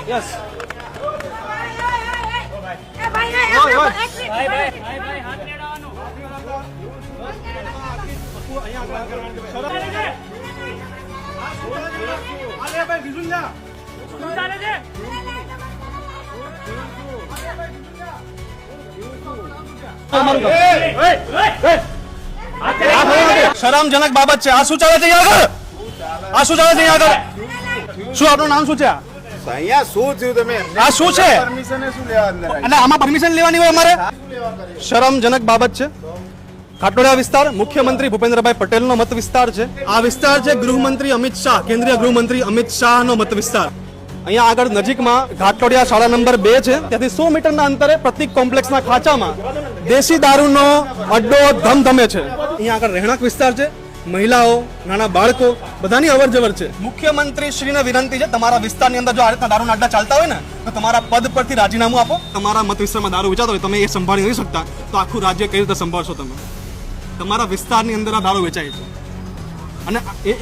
Yes શરમજનક બાબત છે. આ શું ચાલે છે અહીંયા આગળ? આ શું ચાલે છે અહીંયા આગળ? શું આપનું નામ શું છે? અહીંયા શું થયું તમે? આ શું છે? પરમિશન શું લેવા અંદર આવી? અને આમાં પરમિશન લેવાની હોય અમારે? શરમજનક બાબત છે. ઘાટલોડિયા વિસ્તાર મુખ્યમંત્રી ભૂપેન્દ્રભાઈ પટેલનો મત વિસ્તાર છે. આ વિસ્તાર છે ગૃહમંત્રી અમિત શાહ, કેન્દ્રીય ગૃહમંત્રી અમિત શાહનો મત વિસ્તાર. અહીંયા આગળ નજીકમાં ઘાટલોડિયા શાળા નંબર 2 છે. ત્યાંથી 100 મીટરના અંતરે પ્રતિક કોમ્પ્લેક્સના ખાંચામાં દેશી દારૂનો અડ્ડો ધમધમે છે. અહીંયા આગળ રહેણાંક વિસ્તાર છે. મહિલાઓ, નાના બાળકો બધાની અવર જવર છે. મુખ્યમંત્રી શ્રીને વિનંતી છે, તમારા વિસ્તારની અંદર જો આ રીતના દારૂના અડ્ડા ચાલતા હોય ને તો તમારા પદ પરથી રાજીનામું આપો. તમારા મત વિસ્તારમાં દારૂ વેચાતો હોય, તમે એ સંભાળી નથી શકતા તો આખું રાજ્ય કઈ રીતે સંભાળશો તમે? તમારા વિસ્તારની અંદર આ દારૂ વેચાય છે અને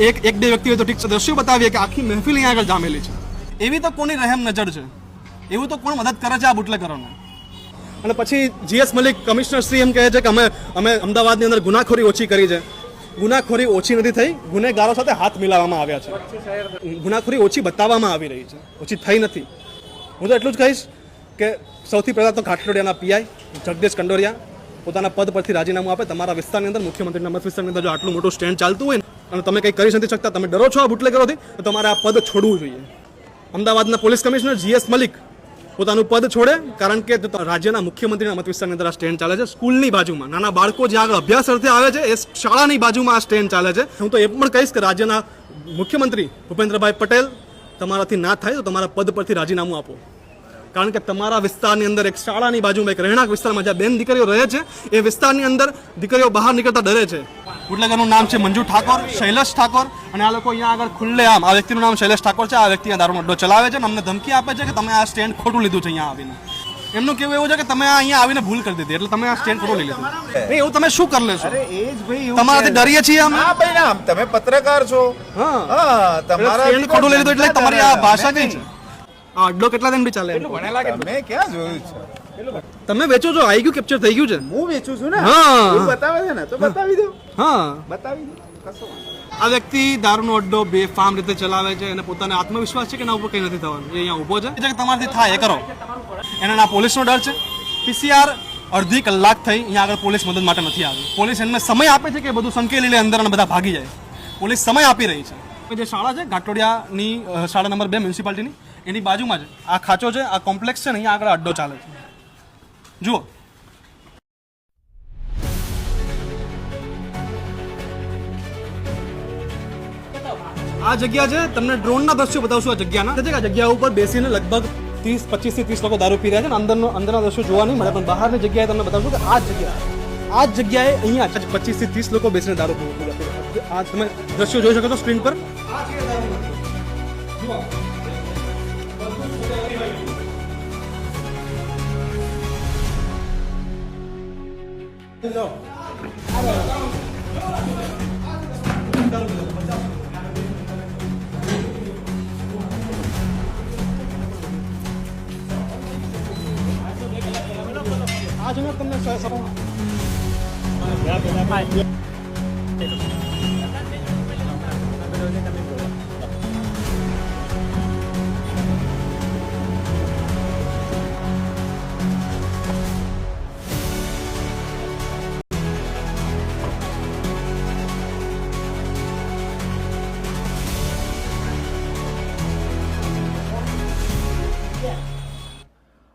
એક બે વ્યક્તિ હોય તો ઠીક છે, દ્રશ્યો બતાવીએ કે આખી મહેફિલ અહીંયા આગળ જામેલી છે. એવી તો કોની રહેમ નજર છે? એવું તો કોણ મદદ કરે છે આ બુટલેગરોને? અને પછી જીએસ મલિક કમિશનર શ્રી એમ કહે છે કે અમે અમદાવાદની અંદર ગુનાખોરી ઓછી કરી છે. ગુનાખોરી ઓછી નથી થઈ, ગુનેગારો સાથે હાથ મિલાવવામાં આવ્યા છે. ગુનાખોરી ઓછી બતાવવામાં આવી રહી છે, ઓછી થઈ નથી. હું તો એટલું જ કહીશ કે સૌથી પહેલાં તો ઘાટલોડિયાના પીઆઈ જગદીશ કંડોરિયા પોતાના પદ પરથી રાજીનામું આપે. તમારા વિસ્તારની અંદર, મુખ્યમંત્રીના મત વિસ્તારની અંદર જો આટલું મોટું સ્ટેન્ડ ચાલતું હોય અને તમે કંઈ કરી નથી શકતા, તમે ડરો છો આ બુટલેગરોથી, તો તમારે આ પદ છોડવું જોઈએ. અમદાવાદના પોલીસ કમિશનર જીએસ મલિક પોતાનું પદ છોડે, કારણ કે રાજ્યના મુખ્યમંત્રીના મત વિસ્તારની અંદર આ સ્ટેન્ડ ચાલે છે. સ્કૂલની બાજુમાં નાના બાળકો જે આગળ અભ્યાસ અર્થે આવે છે એ શાળાની બાજુમાં આ સ્ટેન્ડ ચાલે છે. હું તો એ પણ કહીશ કે રાજ્યના મુખ્યમંત્રી ભૂપેન્દ્રભાઈ પટેલ, તમારાથી ના થાય તો તમારા પદ પરથી રાજીનામું આપો. કારણ કે તમારા વિસ્તારની અંદર એક શાળાની બાજુમાં એક રહેણાંક વિસ્તારમાં જ્યાં બેન દીકરીઓ રહે છે એ વિસ્તારની અંદર દીકરીઓ બહાર નીકળતા ડરે છે. બુટલેગરનું નામ છે મંજુ ઠાકોર, શૈલેષ ઠાકોર, અને આ લોકો અહીંયા આગળ ખુલ્લે આમ, આ વ્યક્તિનું નામ શૈલેષ ઠાકોર છે, આ વ્યક્તિ દારૂનો અડ્ડો ચલાવે છે અને અમને ધમકી આપે છે કે તમે આ સ્ટેન્ડ ખોટું લીધું છે. અહીંયા આવીને એમનું કેવું એવું છે કે તમે અહીંયા આવીને ભૂલ કરી દીધી એટલે તમે આ સ્ટેન્ડ ખોટું લઈ લીધું. એવું તમે શું કરી લેશો? અરે એ જ ભાઈ, એવું તમારાથી ડરીએ છીએ અમે. હા ભાઈ, ના, તમે પત્રકાર છો. હા, તમારા સ્ટેન્ડ ખોટું લઈ લીધું એટલે તમારી આ ભાષા કઈ છે? આ અડ્ડો કેટલા દિન બી ચાલે? તમે ક્યાં જોયું છે? તમે વેચો છો, આવી ગયું, કેપ્ચર થઈ ગયું છે. હું વેચું છું ને. હા. એવું બતાવે છે ને તો બતાવી દો. હા, બતાવી દો, કશો વાંધો નહીં. આ વ્યક્તિ દારૂનો અડ્ડો બેફામ રીતે ચલાવે છે અને પોતાને આત્મવિશ્વાસ છે કે એના ઉપર કંઈ નથી થવાનું. એ અહીંયા ઊભો છે કે તમારાથી થાય એ કરો. એને ના પોલીસનો ડર છે. પીસીઆર અડધી કલાક થઈ, અહીંયા આગળ પોલીસ મદદ માટે નથી આવી. પોલીસ એમને સમય આપે છે કે બધું સંકેલી લે અંદર અને બધા ભાગી જાય. પોલીસ સમય આપી રહી છે. જે શાળા છે ઘાટલોડિયાની શાળા નંબર 2 મ્યુનિસિપાલિટીની, એની બાજુમાં જ આ ખાંચો છે, આ કોમ્પ્લેક્સ છે ને, અહીંયા આગળ અડ્ડો ચાલે છે. જુઓ, આ જગ્યા છે. તમને ડ્રોનના દ્રશ્યો બતાવશું આ જગ્યાના. આ જગ્યા ઉપર બેસીને લગભગ 25 થી 30 લોકો દારૂ પી રહ્યા છે. અંદરના દ્રશ્યો જોવા નહીં મળે, પણ બહારની જગ્યાએ તમને બતાવશું કે આ જગ્યાએ અહીંયા 25 થી 30 લોકો બેસીને દારૂ પી રહ્યા છે. આ તમે દ્રશ્યો જોઈ શકો છો સ્ક્રીન પર. આ જગ્યા તમને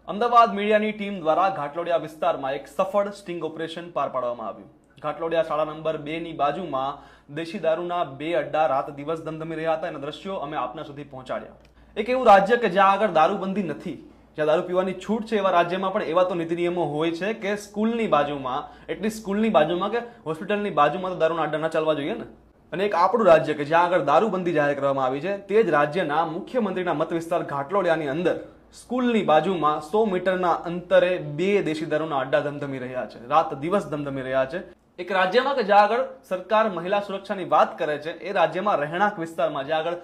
અમદાવાદ મીડિયાની ટીમ દ્વારા ઘાટલોડિયા વિસ્તારમાં એક સફળ સ્ટિંગ ઓપરેશન પાર પાડવામાં આવ્યું. ઘાટલોડિયા શાળા નંબર 2 ની બાજુમાં દેશી દારૂના 2 અડ્ડા રાત દિવસ ધમધમી રહ્યા હતા. એના દ્રશ્યો અમે આપના સુધી પહોંચાડ્યા. એક એવું રાજ્ય કે જ્યાં આગળ દારૂબંધી નથી, જ્યાં દારૂ પીવાની છૂટ છે, એવા રાજ્યમાં પણ એવા તો નીતિ નિયમો હોય છે કે સ્કૂલની બાજુમાં, એટલીસ્ટ સ્કૂલની બાજુમાં કે હોસ્પિટલની બાજુમાં તો દારૂના અડ્ડા ન ચાલવા જોઈએ ને. અને એક આપણું રાજ્ય કે જ્યાં આગળ દારૂબંધી જાહેર કરવામાં આવી છે, તે જ રાજ્યના મુખ્યમંત્રીના મત વિસ્તાર ઘાટલોડિયાની અંદર સ્કૂલની બાજુમાં 100 મીટરના અંતરે 2 દેશી દારૂના અડ્ડા ધમધમી રહ્યા છે, રાત દિવસ ધમધમી રહ્યા છે. એક રાજ્યમાં કે જ્યાં આગળ સરકાર મહિલા સુરક્ષાની વાત કરે છે, એ રાજ્યમાં રહેણાંક વિસ્તારમાં જ્યાં આગળ